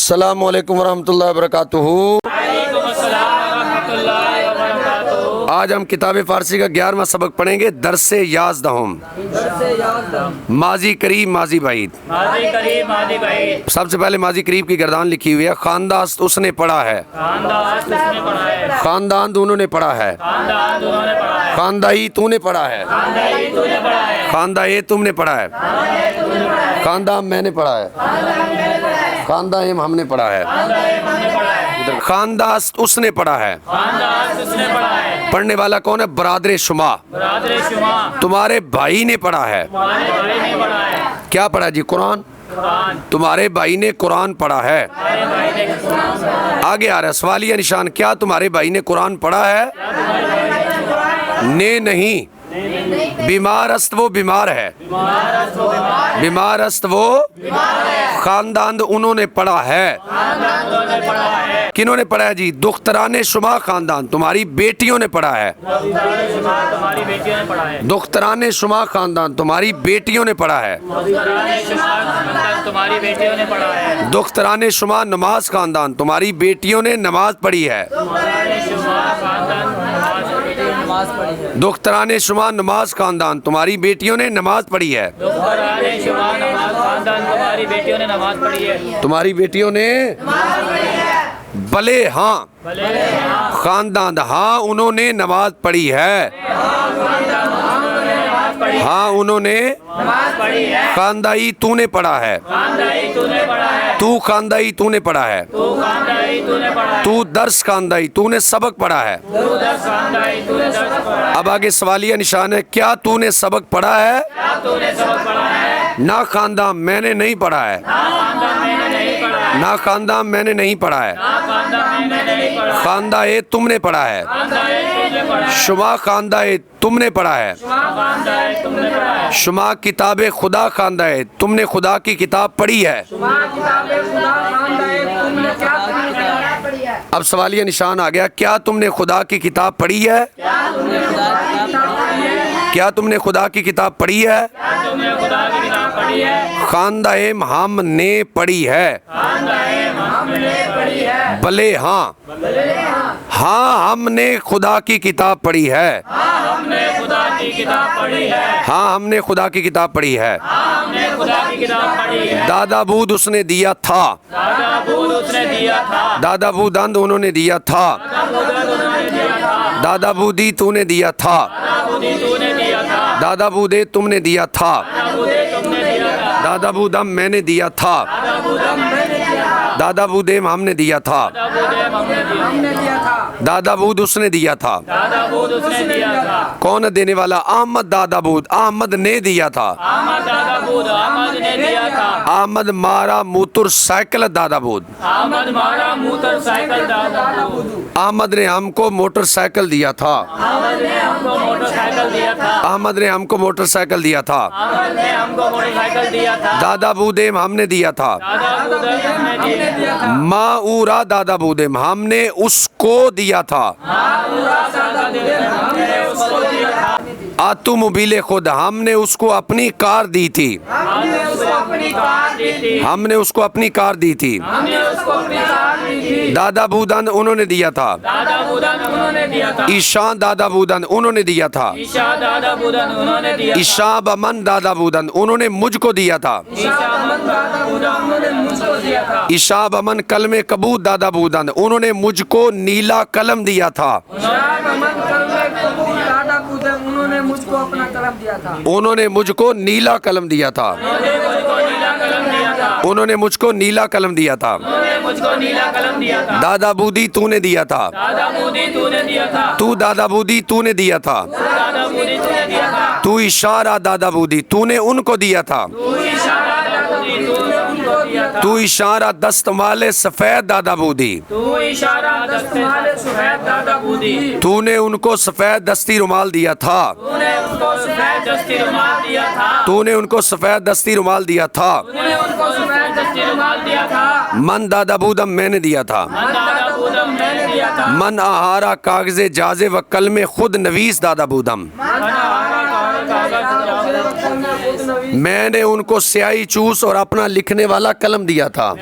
अस्सलामु अलैकुम वरहमतुल्लाहि वबरकातुहू। आज हम किताब फ़ारसी का 11वां सबक पढ़ेंगे। दरसे याज़दहम, माजी करीब माजी बाईद। सबसे पहले माजी करीब की गर्दान लिखी हुई है। खानदास्त उसने पढ़ा है, खानदान उन्होंने पढ़ा है, खानदाई तूने पढ़ा है, खानदाए तुमने पढ़ा है, खानदाम मैंने पढ़ा है, खानदाम हमने पढ़ा है। खानदास्त उसने पढ़ा है। पढ़ने वाला कौन है? बरादरे शुमा, तुम्हारे भाई ने पढ़ा है। क्या पढ़ा जी? कुरान। तुम्हारे भाई ने कुरान पढ़ा है। आगे आ रहा है सवालिया निशान। क्या तुम्हारे भाई ने कुरान पढ़ा है? ने नहीं। बीमार अस्त वो बीमार है, बीमार अस्त वो। खानदान उन्होंने पढ़ा है। किन्होंने पढ़ा है जी? दुख्तराने शुमा खानदान, तुम्हारी बेटियों ने पढ़ा है। दुख्तराने शुमा खानदान, तुम्हारी बेटियों ने पढ़ा है। दुख्तराने शुमा नमाज खानदान, तुम्हारी बेटियों ने नमाज पढ़ी है। दुख्तराने शुमा नमाज खानदान, तुम्हारी बेटियों ने नमाज पढ़ी है। तुम्हारी बेटियों ने भले हाँ खानदान, हाँ उन्होंने नमाज पढ़ी है। हाँ उन्होंने। खानदाई तूने पढ़ा है, तू खानदाई तूने पढ़ा है। तू दर्स खानदाई, तूने सबक पढ़ा है। अब आगे सवालिया निशान है। क्या तूने सबक पढ़ा है? ना खानदाम मैंने नहीं पढ़ा है, ना खानदाम मैंने नहीं पढ़ा है। खानदाए तुमने पढ़ा है। शुमा खानदाए तुमने पढ़ा है। शुमा किताब खुदा खानदाए, तुमने खुदा की किताब पढ़ी है। अब सवालिया निशान आ गया। क्या तुमने खुदा की किताब पढ़ी है? क्या तुमने खुदा की किताब पढ़ी है? खानदाए हमने पढ़ी है। भले हाँ, हाँ हमने खुदा की किताब पढ़ी है। हाँ हमने खुदा की किताब पढ़ी है। दादा बूद उसने दिया था, दादा बूदंद उन्होंने दिया था। दादा बूदी तूने दिया था, दादा बूदे तुमने दिया था। दादा बूदम मैंने दिया था, दादा बूदेम हमने दिया था। दादा बूद उसने दिया था। कौन देने वाला? अहमद दादा बूद, अहमद ने दिया था। अहमद मारा मोटर साइकिल दादा बूद, अहमद ने हमको मोटरसाइकिल दिया था। अहमद ने हमको मोटरसाइकिल दिया था। दादा बूदेम हमने दिया था। माऊरा दादा बूदेम हमने उसको दिया था। आतु मोबिले खुद हमने उसको अपनी कार दी थी। हमने उसको अपनी कार दी थी। दादा बूदन उन्होंने दिया था। ईशान दादा बूदन उन्होंने दिया था। ईशा बमन दादा बूदन उन्होंने मुझको दिया था। ईशा बमन कलमे कबूत दादा बूदन उन्होंने मुझको नीला कलम दिया था। उन्होंने मुझको अपना कलम दिया था। उन्होंने मुझको नीला कलम दिया था। उन्होंने मुझको नीला कलम दिया था। दादा बूदी तूने दिया था। तू दादा बूदी तूने दिया था। तू इशारा दादा बूदी तूने उनको दिया था। तू इशारा दस्तमाले सफेद दादा बूदी, तूने उनको सफेद दस्ती रुमाल दिया था। तूने उनको सफेद दस्ती रुमाल दिया था। मन दादा बूदम मैंने दिया था। मन आहारा कागजे जाजे व कल में खुद नवीस दादा बूदम, मैंने उनको स्याही चूस और अपना लिखने वाला कलम दिया था।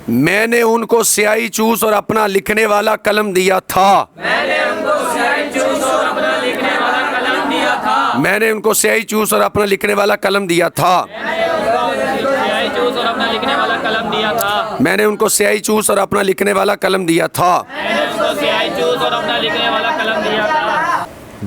मैंने उनको स्याही चूस और अपना लिखने वाला कलम दिया था। मैंने उनको स्याही चूस और अपना लिखने वाला कलम दिया था। मैंने उनको स्याही चूस और अपना लिखने वाला कलम दिया था। स्याही चूस और अपना लिखने वाला कलम दिया था। मैंने उनको स्याही चूस और अपना लिखने वाला कलम दिया था। मैंने उनको स्याही चूस और अपना लिखने वाला कलम दिया था।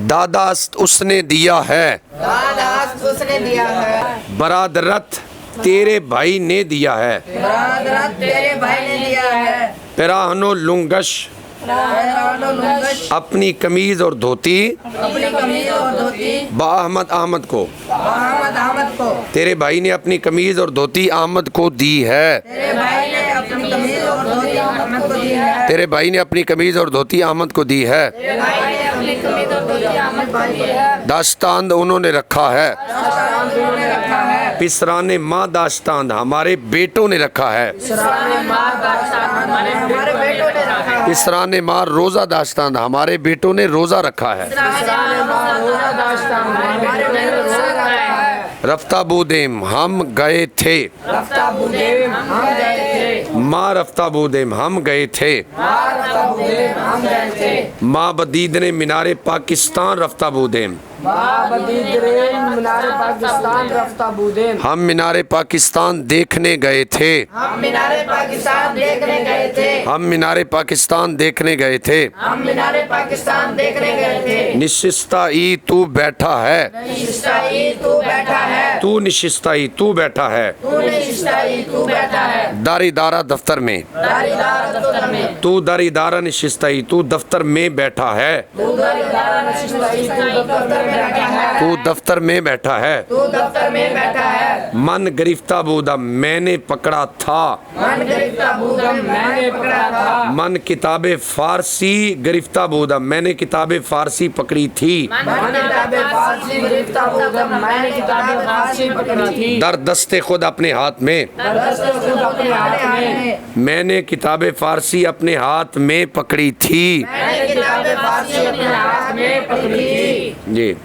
दादास्त उसने दिया है। दादास्त उसने दिया है। बरादरत तेरे भाई ने दिया है। बरादरत तेरे भाई ने दिया है। पिराहनो लुंगश पैरानो लुंगश अपनी कमीज और धोती अपनी कमीज और धोती बाहमद अहमद को। मोहम्मद अहमद को। तेरे भाई ने अपनी कमीज और धोती अहमद को दी है। तेरे भाई ने अपनी कमीज और धोती अहमद को दी है। तेरे भाई ने अपनी कमीज और धोती अहमद को दी है। तेरे भाई ने अपनी कमीज और धोती अहमद को दी है। दास्तान उन्होंने रखा है। दास्तान उन्होंने रखा है। पिसराने माँ दास्तान हमारे बेटों ने रखा है। पिसराने माँ दास्तान हमारे बेटों ने रखा है। पिसराने माँ रोजा दास्तान हमारे बेटों ने रोजा रखा है। पिसराने माँ रोजा दास्तान हमारे बेटों ने रोजा रखा है। रफ्ता बूदेम हम गए थे। रफ्ता बुदेव हम गए थे। माँ रफ्ता बूदेम हम गए थे। माँ रफ्ता बुदेव हम गए थे। माँ बदीद ने मीनारे पाकिस्तान रफ्ता बूदेम मीनारे पाकिस्तान रफ्ता बुदेव हम मीनारे पाकिस्तान देखने गए थे। हम मीनारे पाकिस्तान देखने गए थे। हम मीनारे पाकिस्तान देखने गए थे। हम मीनारे पाकिस्तान देखने गए थे। निशिस्ता ई तू बैठा है। निशिस्ताई तू बैठा है। तू निशिस्ता ई तू बैठा है। तू निशिस्ताई तू बैठा है। दारीदारा दफ्तर में दारीदार दफ्तर में। तू दारीदारा निशिस्ता ई तू दफ्तर में बैठा है। तू दारीदार निशिस्ताई तू दफ्तर में बैठा है। तू दफ्तर में बैठा है। तू दफ्तर में बैठा है। मन गिरफ्ता बूदा मैंने पकड़ा था। मन गिरफ्ता बूदम मैंने पकड़ा था। मन किताबे फारसी गिरफ्ता बूदा मैंने किताबे फारसी पकड़ी थी। मन किताबे फारसी गिरफ्ता बूदम मैंने किताबे फारसी पकड़ी थी। दर दस्ते खुद अपने हाथ में दरअसल खुद अपने हाथ में। मैंने किताबे फारसी अपने हाथ में पकड़ी थी। मैंने किताबे फारसी अपने हाथ में पकड़ी थी। जी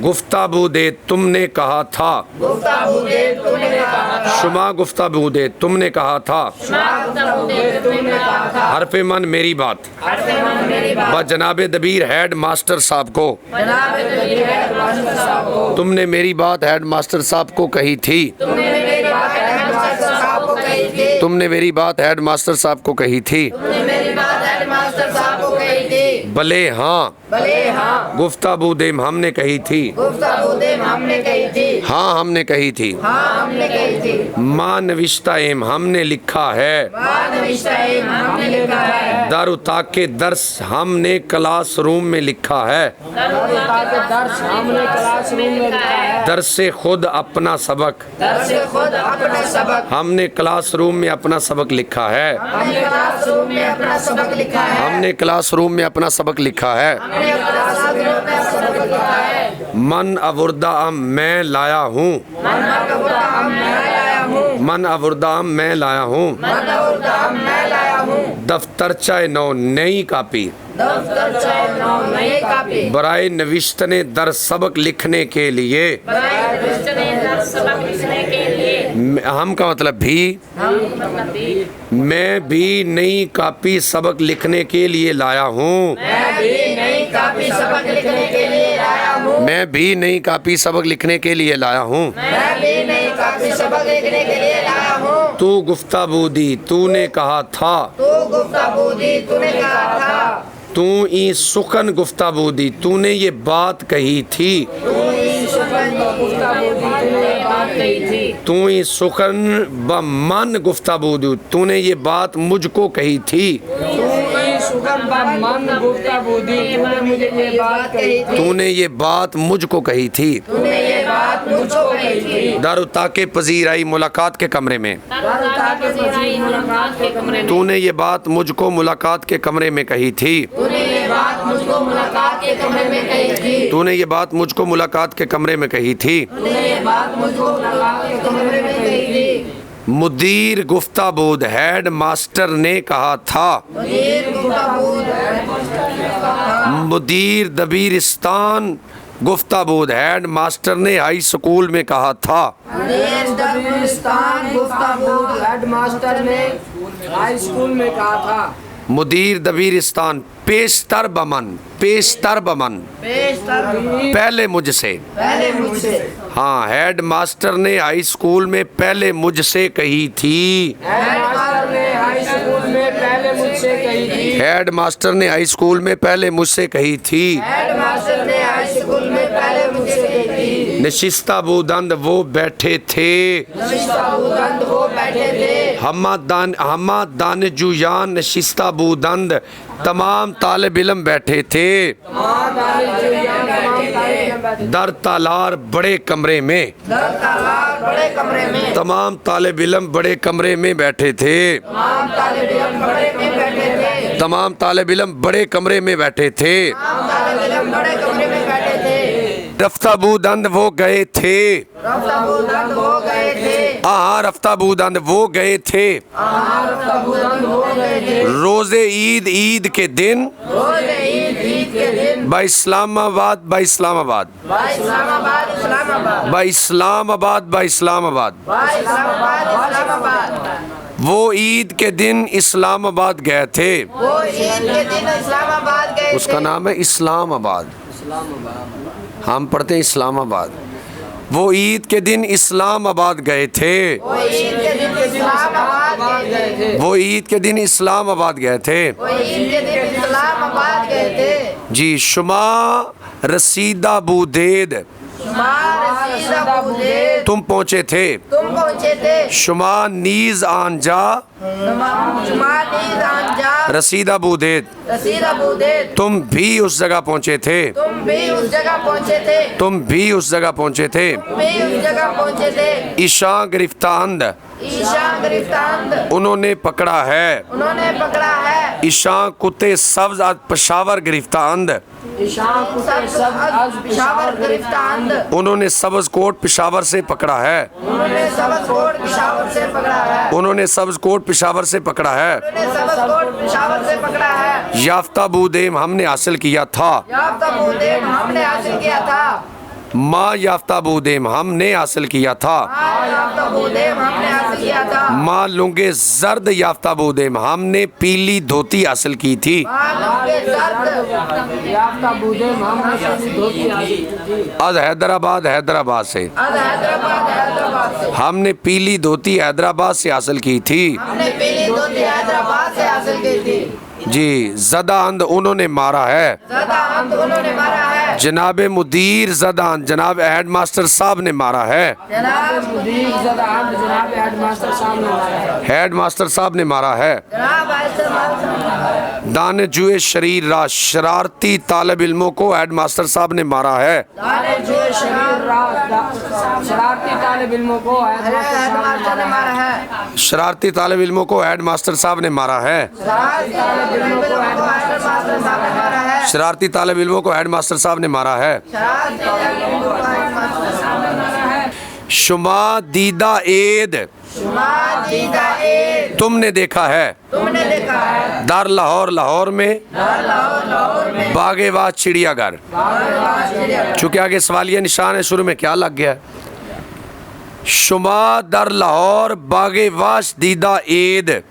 गुफ्ताबू दे तुमने कहा था। गुफ्ताबू दे तुमने कहा था। शुमा गुफ्ताबू दे तुमने कहा था। गुफ्ताबू दे तुमने कहा था। हरफे मन मेरी बात हरफे मन मेरी बात ब जनाबे दबीर हेड मास्टर साहब को जनाब दबीर हेड मास्टर साहब को। तुमने मेरी बात हेड मास्टर साहब को कही थी। तुमने मेरी बात हेड मास्टर साहब को कही थी। तुमने मेरी बात हेड मास्टर साहब को कही थी। तुमने मेरी बात हेड मास्टर साहब को कही थी। भले हाँ भले हाँ गुफ्ताबू देम हमने कही थी। गुफ्ताबू दे हमने कही थी। हाँ हमने कही थी। हाँ हमने कही थी। माँ नविश्ता एम हमने लिखा है। बाद विषय हमने लिखा है। दारुता के दर्स हमने क्लासरूम में लिखा है। दर्श हमने क्लासरूम में लिखा है। दर्स से खुद अपना सबक दर्श से खुद अपना सबक हमने क्लासरूम में अपना सबक लिखा है। हमने क्लासरूम में अपना सबक लिखा है। हमने क्लासरूम में अपना सबक लिखा है। हमने क्लासरूम में अपना सबक लिखा है। मन अवुर्दाम मैं लाया हूँ। मन अवुर्दाम मैं लाया हूँ। मन अवुर्दाम मैं लाया हूँ। मन अवुर्दाम मैं लाया हूँ। दफ्तर चाय नौ नई कापी दफ्तर चाय नौ नई कापी बराए नविश्तने दर सबक लिखने के लिए। बराए दृष्टि दर सबक लिखने के लिए। हम का मतलब भी मैं भी नई कापी सबक लिखने के लिए लाया हूँ। मैं भी नई कापी सबक लिखने के लिए लाया हूँ। मैं भी नई कापी सबक लिखने के लिए लाया हूँ। मैं भी नई कापी सबक लिखने के लिए लाया हूँ। तू गुफ्ताबू दी तूने कहा था। तू गुफ्ताबू दी तूने कहा था। तू ई सुखन गुफ्ताबू दी तूने ये बात कही थी। तू ई सुखन गुफ्ताबू दी तूने बात कही थी। तू ई सुखन ब मन गुफ्ताबू दी तूने ये बात मुझको कही थी। सुखन मन गुफ्ताबू दी तूने मुझे ये बात कही थी। तूने ये बात मुझको कही थी। तूने ये बात मुझको कही थी। दारुता के पजीर आई मुलाकात के कमरे में। मुलाकात के कमरे में। तूने ये बात मुझको मुलाकात के कमरे में कही थी। तूने ये बात मुझको मुलाकात के कमरे में कही थी। तूने ये बात मुझको मुलाकात के कमरे में कही थी। तूने ये बात मुझको मुलाकात के कमरे में कही थी। मुदीर गुफ्ताबूद हेड मास्टर ने कहा था। मुदीर गुफ्ताबूद मुदीर दबीरिस्तान गुफ्ताबूद हेड मास्टर ने हाई स्कूल में कहा था। देश दबिस्तान गुफ्ताबूद हेड मास्टर ने हाई स्कूल में कहा था। मुदीर दबीरिस्तान पेशतर बमन पहले मुझसे। हाँ, हेड मास्टर ने हाई स्कूल में पहले मुझसे कही थी। हेड मास्टर ने हाई स्कूल में पहले मुझसे कही थी। हेड मास्टर ने हाई स्कूल में पहले मुझसे कही थी। हेड मास्टर ने हाई स्कूल में पहले मुझसे कही थी। नशिस्ता बूदंद वो बैठे थे। नशिस्ता बूदंद वो बैठे थे। हमा दानजुयान नशिस्ता बूदंद तमाम तालिब इल्म बैठे थे। दर तालार बड़े कमरे में। तमाम तालिब इल्म बड़े कमरे में बैठे थे। तमाम तालिब इल्म बड़े कमरे में बैठे थे। रफ्ता बूदंद वो गए थे। हाँ, रफ्ता बूदंद वो गए थे। रोजे ईद के दिन इस्लामाबाद वो ईद के दिन इस्लामाबाद गए थे। उसका नाम है इस्लामाबाद। हम पढ़ते हैं इस्लामाबाद। वो ईद के दिन इस्लामाबाद गए थे। वो ईद के दिन इस्लामाबाद गए थे। जी, शुमा रसीदा बूदेद तुम पहुँचे थे। शुमा नीज आंजा रसीदा बूदेद तुम भी उस जगह पहुँचे थे। तुम भी उस जगह पहुँचे थे। ईशा गिरफ्तांद उन्होंने पकड़ा है। ईशा कुत्ते सब्ज आज पेशावर गिरफ्तांद उन्होंने सब्ज कोट पेशावर से पकड़ा है। उन्होंने सब्ज कोट पेशावर से पकड़ा है। याफ्ता बूदेम हमने हासिल किया था। माँ याफ्ता बूदेम हमने हासिल किया था। माँ लुंगे जर्द याफ्ता बूदेम हमने पीली धोती हासिल की थी। आज हैदराबाद से हमने पीली धोती हैदराबाद से हासिल की थी। जी, जदांद उन्होंने मारा है। जनाब मुदीर जदांद जनाब हेड मास्टर साहब ने मारा है। हेड मास्टर साहब ने मारा है। दानजुए शरीर रा शरारती तालिब इल्मों को हेड मास्टर साहब ने मारा है। शरारती तालिब इल्मों को हेड मास्टर साहब ने मारा है। शरारती तालिब इल्मों को हेड मास्टर साहब ने मारा है। शुमा दीदा एद तुमने देखा है। दार लाहौर में बागेवास चिड़ियाघर। चूंकि आगे सवालिया निशान है, शुरू में क्या लग गया? शुमा दर लाहौर बागेवास दीदा एद।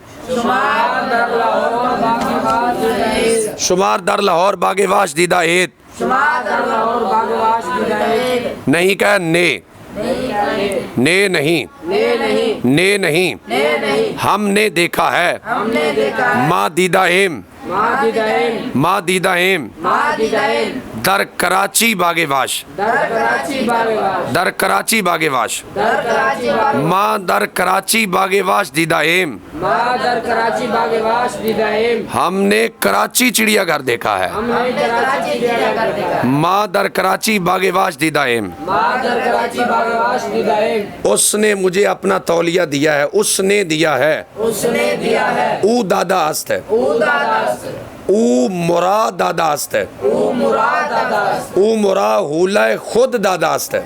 शुमार दर लाहौर बागेवास दीदा एद। नहीं कह ने नहीं हमने देखा है। माँ दीदा एम दर कराची बागेवाश। दर कराची बागेवाश माँ दर कराची बागेवाश दीदा एम। हमने कराची चिड़ियाघर देखा है। माँ दर कराची बागेवाश दीदा एम। उसने मुझे अपना तौलिया दिया है। उसने दिया है। ऊ दादा अस्त है। ऊ मुरा दादास्त है। ऊ मुरा हुलाए खुद दादास्त है।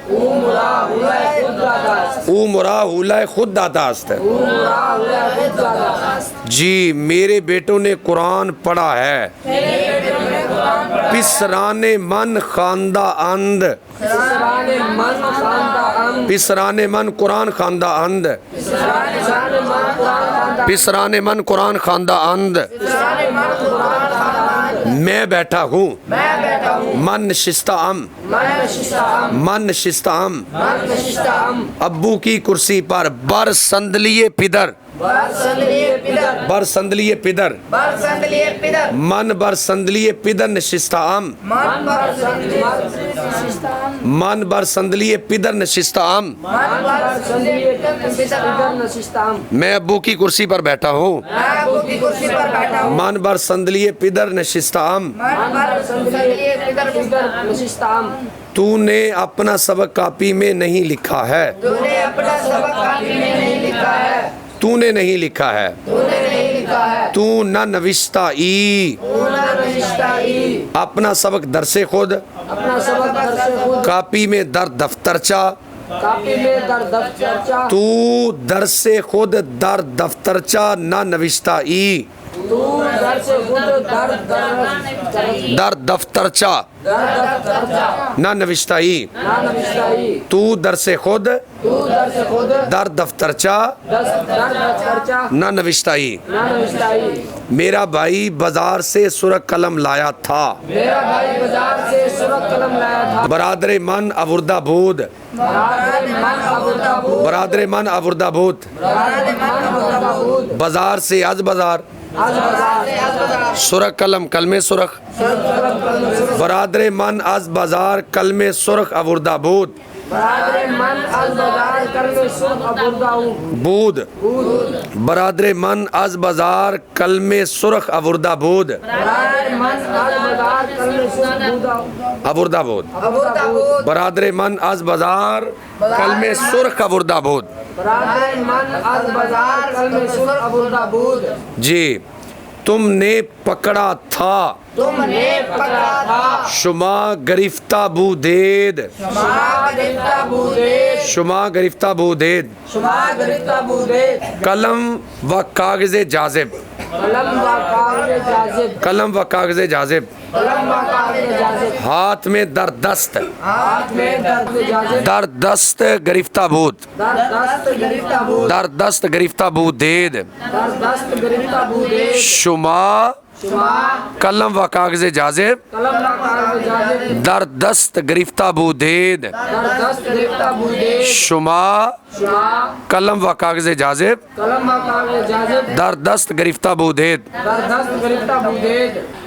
ऊ मुरा हुलाए खुद दादास्त है। जी, मेरे बेटों ने कुरान पढ़ा है। पिसराने मन खानदा अंध, पिसराने मन खानदा अंध, पिसराने मन कुरान खानदा अंध, पिसराने मन कुरान खानदा, पिसराने मन कुरान खानदा अंध। पिसराने मन कुरान खानदा। मैं बैठा हूँ, मैं बैठा हूँ, मन नशिस्ता अम, मैं नशिस्ता अम, मन नशिस्ता अम। मन नशिस्ता अम। अब्बू की कुर्सी पर बर संदलिए पिदर, बर संदलिए पिदर, बर संदलिए पिदर, बर संदलिए पिदर, मन बर संदलिए पिदर नशिस्ता अम, मन बर संदलिए नशिस्ता अम, मन बर संदलिए पिदर नशिस्ता अम। मन बर संदलिए पिदर नशिस्ता अम। मैं अब्बू की कुर्सी पर बैठा हूँ, मैं अब्बू की कुर्सी पर बैठा हूँ, मन बर संदलिए पिदर नशिस्ता अम। मन बर संदलिए पिदर नशिस्ता अम। तूने अपना सबक कॉपी में नहीं लिखा है, तूने अपना सबक कॉपी में नहीं लिखा है, तूने नहीं लिखा है, तूने नहीं लिखा है, तू न नविश्ता ई, तू ना नशिस्ता ई। अपना सबक दर से खुद, अपना सबक दर से खुद, कॉपी में दर दफ्तरचा, कॉपी में दर दफ्तरचा, तू दर से खुद दर दफ्तरचा न नविश्ता ई, तू दर से खुद दर दर दफ्तरचा दफ्तरचा न नविश्ता ई, ना नशिस्ता ई। तू दर से खुद तू दर से खुद दर दफ्तरचा दर दफ्तरचा न नविश्ता ई। ना नशिस्ता ई। मेरा भाई बाजार से सुरख कलम लाया था, मेरा भाई बाजार से सुरख कलम लाया था, बरादरे मन अवुर्दा बूद, बरादर मन अबुर्दा बूद, बरादरे मन अवुर्दा बूद, बरादर मन अबुर्दा बूद, बाजार से आज बाजार, आज बाजार से आज बाजार, सुरख कलम कलमे सुरख, बरादरे मन आज बाजार कलमे सुरख अवुर्दा बूद, बरादर मन आज बाजार कर में सुरख अबुर्दा हूँ बूद, बूद, बरादरे मन आज बाजार कलमे सुरख अवुर्दा बूद, बरादर मन आज बाजार कर में सुरख अबुर्दा अवुर्दा बूद, अबुर्दा बूद, बरादरे मन आज बाजार कलमे सुरख अवुर्दा बूद। बरादर मन आज बाजार कर में सुरख अबुर्दा बूद। जी, तुमने पकड़ा था तुमने पकड़ा था शुमा गरिफ्ता बूदेद, शुमा गरिफ्ता बूदे, शुमा गरिफ्ता बूदेद, शुमा गरिफ्ता बूदे, कलम व कागज़े जाजिब, कलम व कागज़े जाजिब, कलम व कागज़े जाजिब, कलम व कागज़े जाजिब, हाथ में दरदस्त, हाथ में दर्द जाजिब, दरदस्त गरिफ्ता बूद, दस्त गरिफ्ता बूद, दरदस्त गरिफ्ता बूदेद, दस्त गरिफ्ता बूदे, शुमा शुमा कलम व कागज़े जाजिब, कलम व कागज़े जाजिब, दरदस्त गरिफ्ता बूदेद, दस्त गरिफ्ता बूदे, शुमा शुमा कलम व कागज़े जाजिब, कलम व कागज़े जाजिब, दरदस्त गरिफ्ता बूदेद। दस्त गरिफ्ता बूदे।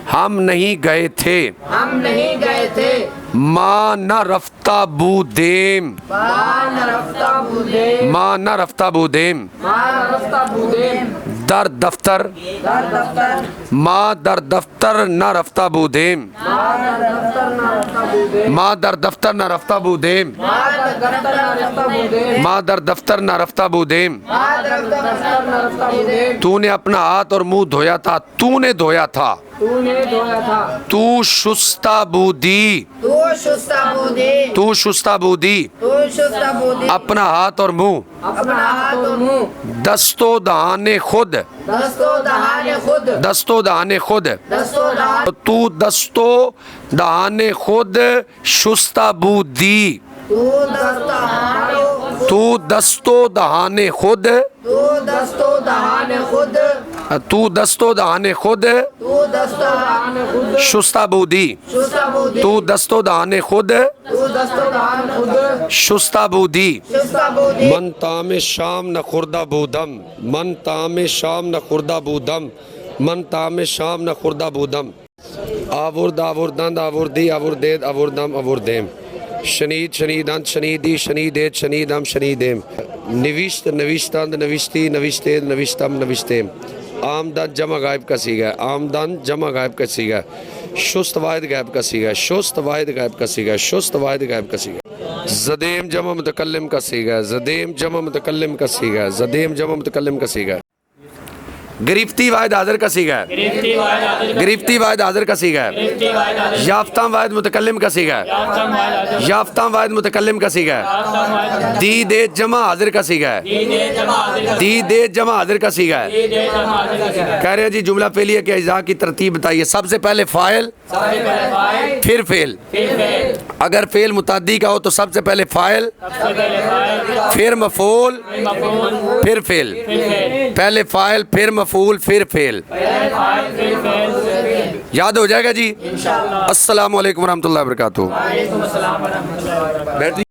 हम नहीं गए थे हम नहीं गए थे माँ न रफ्ता बूदेम, मान रफ्ता बूदे, माँ न रफ्ता बूदेम, मान रफ्ता बूदे, दर दफ्तर, दर दफ्तर, माँ दर दफ्तर न रफ्ता बूदेम, मान दफ्तर ना रफ्ता बूदे, माँ दर दफ्तर न रफ्ता बूदेम, मान दफ्तर ना रफ्ता बूदे, माँ दर दफ्तर न रफ्ता बूदेम। मान दफ्तर ना रफ्ता बूदे। तूने अपना हाथ और मुंह धोया था, तूने धोया था, तूने धोया था, तू शुस्ता बूदी, तू शुस्ता बूदे, तू शुस्ता बूदी, तू शुस्ता बूदे, अपना हाथ और मुंह अपना हाथ और मुंह, दस्तो दहाने खुद, दस्तो दहाने खुद, दस्तो दहाने खुद, दस्तो दहाने, तू दस्तो दहाने खुद शुस्ता बूदी, तू दस्तो दहाने, तू दस्तो दहाने खुद, तू दस्तो दहाने खुद, तू दस्तो दहाने खुद तू दस्तो दहाने खुद, शुस्ता बूदी, शुस्ता बूदे, तू दस्तो दहाने खुद तू दस्तो दहाने खुद, शुस्ता बूदी। शुस्ता बूदे। मन तामे शाम न खुर्दा बूदम, मन तामे शाम न खुर्दा बूदम, मन तामे शाम न खुर्दा बूदम। आवुर्द आवुर्दंद आवुर्दी आवुर्देद आवुर्दम आवुर्देम, शनीद शनीदंत शनीदी शनीदेद शनीदम शनीदेम, निविष्ट नविष्तंद नविष्टी नविष्टेद नविष्तम नविष्तेम। आमदन जमा गायब का सीगा, आमदन जमा गायब का सीगा, शुस्त वाहिद गायब का सीगा, शुस्त वाहिद गायब का सीगा, शुस्त वाहिद गायब का सीगा। ज़देम जमा मुतकल्लिम का सीगा, ज़देम जमा मुतकल्लिम का सीगा, ज़देम जमा मुतकल्लिम का सीगा। गिरफ्ती वाहिद हाजिर का सीगा है। गिरफ्ती वाहिद हाजिर गिरफ्ती वाहिद हाजिर का सीगा है। गिरफ्ती वाहिद हाजिर याफ्ता वाहिद मुतकल्लिम का सीगा है। याफ्ता वाहिद हाजिर याफ्ता वाहिद मुतकल्लिम का सीगा है। याफ्ता वाहिद दीदे जमा हाजिर का सीगा है। दीदे जमा हाजिर का दीदे जमा हाजिर का सीगा है। दीदे जमा हाजिर का सीगा। कह रहे हैं जी जुमला फेलिया के अज्जा की तरतीब बताइए। सबसे पहले फाइल सबसे पहले फाइल फिर फेल। फिर फेल। अगर फेल मुताद्दी का हो तो सबसे पहले फाइल सबसे पहले फाइल फिर मफूल फिर मफूल फिर फेल। फिर फेल। पहले फाइल फिर मफूल फिर फेल। पहले फाइल फिर फेल फिर फेल। याद हो जाएगा जी। इंशाअल्लाह। अस्सलाम वालेकुम रहमतुल्लाहि व बरकातुहू। वालेकुम अस्सलाम व रहमतुल्लाहि व बरकातुहू। बैठ